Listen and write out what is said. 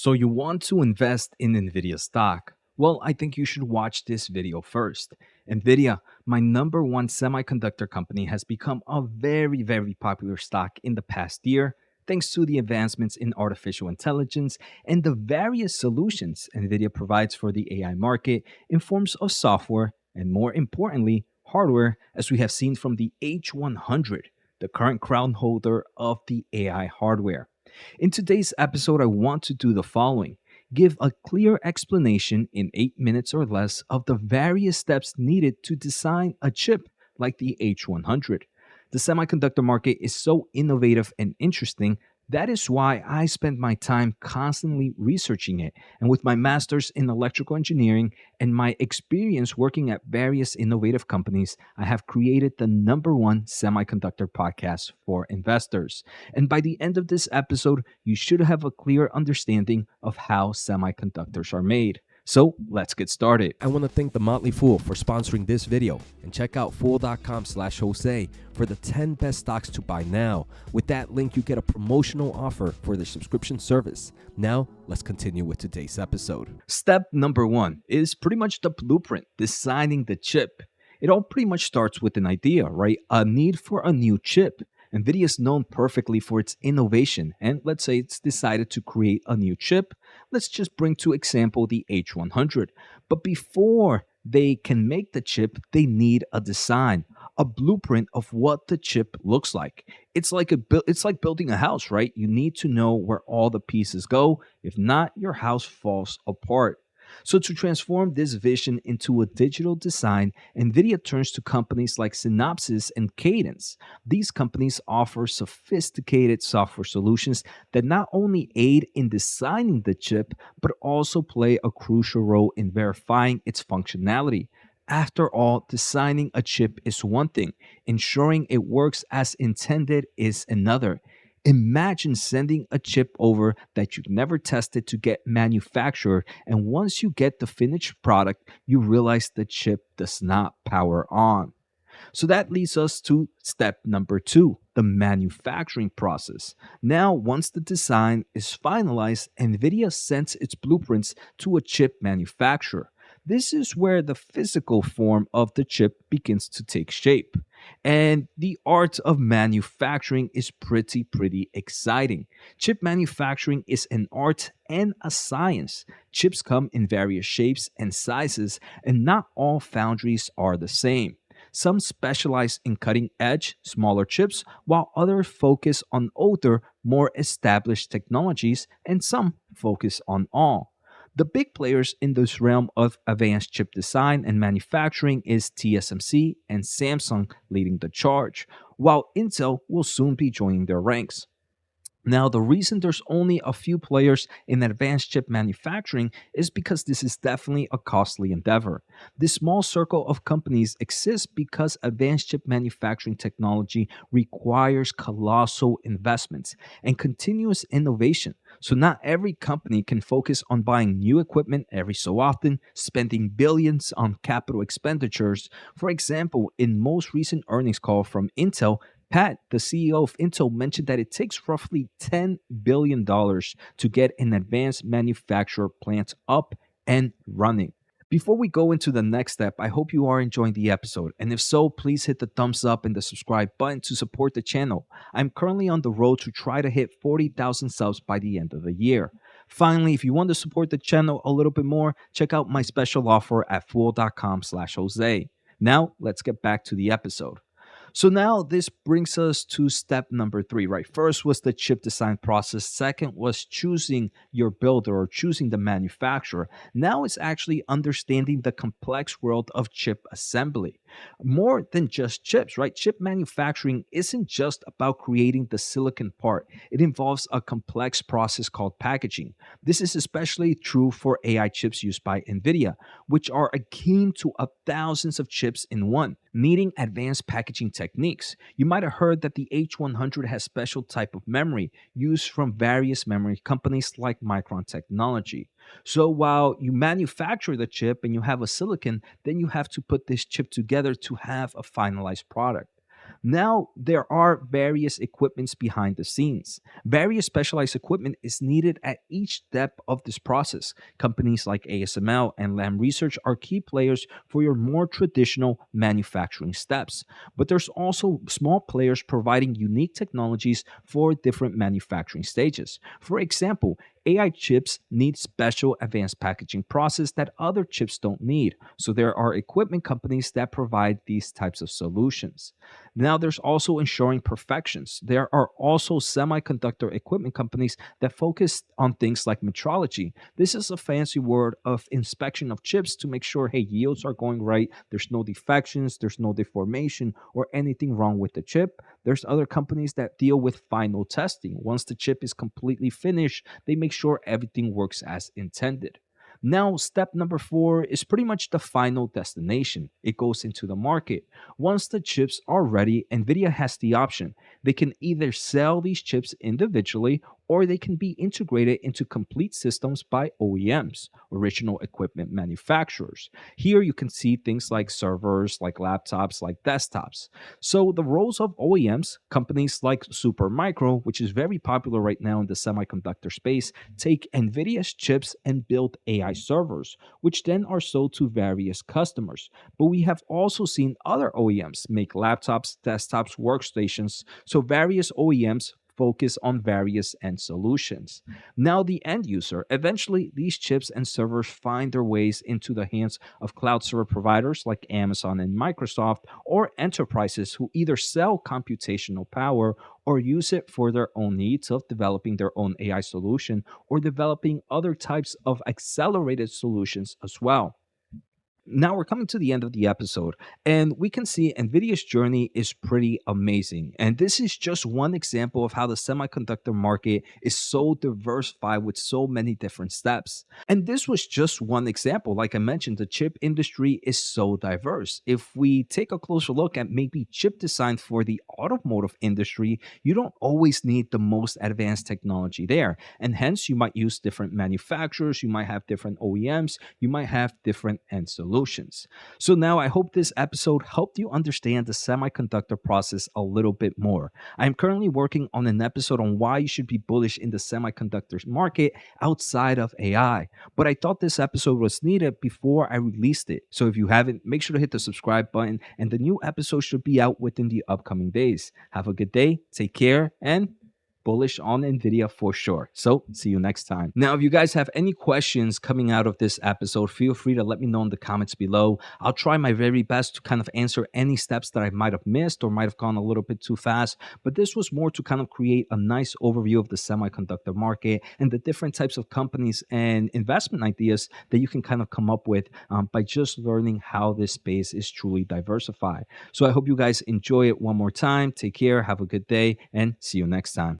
So you want to invest in Nvidia stock? Well, I think you should watch this video first. Nvidia, my number one semiconductor company, has become a very popular stock in the past year thanks to the advancements in artificial intelligence and the various solutions Nvidia provides for the AI market in forms of software and, more importantly, hardware, as we have seen from the H100, the current crown holder of the AI hardware. In today's episode, I want to do the following: give a clear explanation in 8 minutes or less of the various steps needed to design a chip like the H100. The semiconductor market is so innovative and interesting. That is why I spend my time constantly researching it. And with my master's in electrical engineering and my experience working at various innovative companies, I have created the number one semiconductor podcast for investors. And by the end of this episode, you should have a clear understanding of how semiconductors are made. So let's get started. I want to thank the Motley Fool for sponsoring this video, and check out fool.com/Jose for the 10 best stocks to buy now. With that link, you get a promotional offer for their subscription service. Now, let's continue with today's episode. Step number one is pretty much the blueprint, designing the chip. It all pretty much starts with an idea, right? A need for a new chip. NVIDIA is known perfectly for its innovation, and let's say it's decided to create a new chip. Let's just bring to example the H100. But before they can make the chip, they need a design, a blueprint of what the chip looks like. It's like building a house, right? You need to know where all the pieces go. If not, your house falls apart. So, to transform this vision into a digital design, NVIDIA turns to companies like Synopsys and Cadence. These companies offer sophisticated software solutions that not only aid in designing the chip, but also play a crucial role in verifying its functionality. After all, designing a chip is one thing, ensuring it works as intended is another. Imagine sending a chip over that you've never tested to get manufactured, and once you get the finished product, you realize the chip does not power on. So that leads us to step number two, the manufacturing process. Now, once the design is finalized, NVIDIA sends its blueprints to a chip manufacturer. This is where the physical form of the chip begins to take shape. And the art of manufacturing is pretty exciting. Chip manufacturing is an art and a science. Chips come in various shapes and sizes, and not all foundries are the same. Some specialize in cutting edge, smaller chips, while others focus on older, more established technologies, and some focus on all. The big players in this realm of advanced chip design and manufacturing is TSMC and Samsung leading the charge, while Intel will soon be joining their ranks. Now, the reason there's only a few players in advanced chip manufacturing is because this is definitely a costly endeavor. This small circle of companies exists because advanced chip manufacturing technology requires colossal investments and continuous innovation. So, not every company can focus on buying new equipment every so often, spending billions on capital expenditures. For example, in most recent earnings call from Intel, Pat, the CEO of Intel, mentioned that it takes roughly $10 billion to get an advanced manufacturer plant up and running. Before we go into the next step, I hope you are enjoying the episode. And if so, please hit the thumbs up and the subscribe button to support the channel. I'm currently on the road to try to hit 40,000 subs by the end of the year. Finally, if you want to support the channel a little bit more, check out my special offer at fool.com/Jose. Now, let's get back to the episode. So now this brings us to step number three, right? First was the chip design process. Second was choosing your builder or choosing the manufacturer. Now it's actually understanding the complex world of chip assembly. More than just chips, right? Chip manufacturing isn't just about creating the silicon part. It involves a complex process called packaging. This is especially true for AI chips used by NVIDIA, which are akin to thousands of chips in one, needing advanced packaging techniques. You might have heard that the H100 has special type of memory used from various memory companies like Micron Technology. So while you manufacture the chip and you have a silicon, then you have to put this chip together to have a finalized product. Now, there are various equipments behind the scenes. Various specialized equipment is needed at each step of this process. Companies like ASML and Lam Research are key players for your more traditional manufacturing steps. But there's also small players providing unique technologies for different manufacturing stages. For example, AI chips need special advanced packaging process that other chips don't need. So there are equipment companies that provide these types of solutions. Now there's also ensuring perfections. There are also semiconductor equipment companies that focus on things like metrology. This is a fancy word of inspection of chips to make sure, hey, yields are going right, there's no defections, there's no deformation or anything wrong with the chip. There's other companies that deal with final testing. Once the chip is completely finished, they make sure everything works as intended. Now, step number four is pretty much the final destination. It goes into the market. Once the chips are ready, NVIDIA has the option. They can either sell these chips individually or they can be integrated into complete systems by OEMs, original equipment manufacturers. Here you can see things like servers, like laptops, like desktops. So the roles of OEMs, companies like Supermicro, which is very popular right now in the semiconductor space, take NVIDIA's chips and build AI servers, which then are sold to various customers. But we have also seen other OEMs make laptops, desktops, workstations. So various OEMs focus on various end solutions. Now, the end user, eventually, these chips and servers find their ways into the hands of cloud server providers like Amazon and Microsoft, or enterprises who either sell computational power or use it for their own needs of developing their own AI solution or developing other types of accelerated solutions as well. Now we're coming to the end of the episode, and we can see NVIDIA's journey is pretty amazing. And this is just one example of how the semiconductor market is so diversified with so many different steps. And this was just one example. Like I mentioned, the chip industry is so diverse. If we take a closer look at maybe chip design for the automotive industry, you don't always need the most advanced technology there. And hence, you might use different manufacturers, you might have different OEMs, you might have different end solutions. So now I hope this episode helped you understand the semiconductor process a little bit more. I am currently working on an episode on why you should be bullish in the semiconductors market outside of AI. But I thought this episode was needed before I released it. So if you haven't, make sure to hit the subscribe button, and the new episode should be out within the upcoming days. Have a good day, take care, and bullish on Nvidia for sure. So see you next time. Now, if you guys have any questions coming out of this episode, feel free to let me know in the comments below. I'll try my very best to kind of answer any steps that I might have missed or might have gone a little bit too fast. But this was more to kind of create a nice overview of the semiconductor market and the different types of companies and investment ideas that you can kind of come up with by just learning how this space is truly diversified. So I hope you guys enjoy it one more time. Take care, have a good day, and see you next time.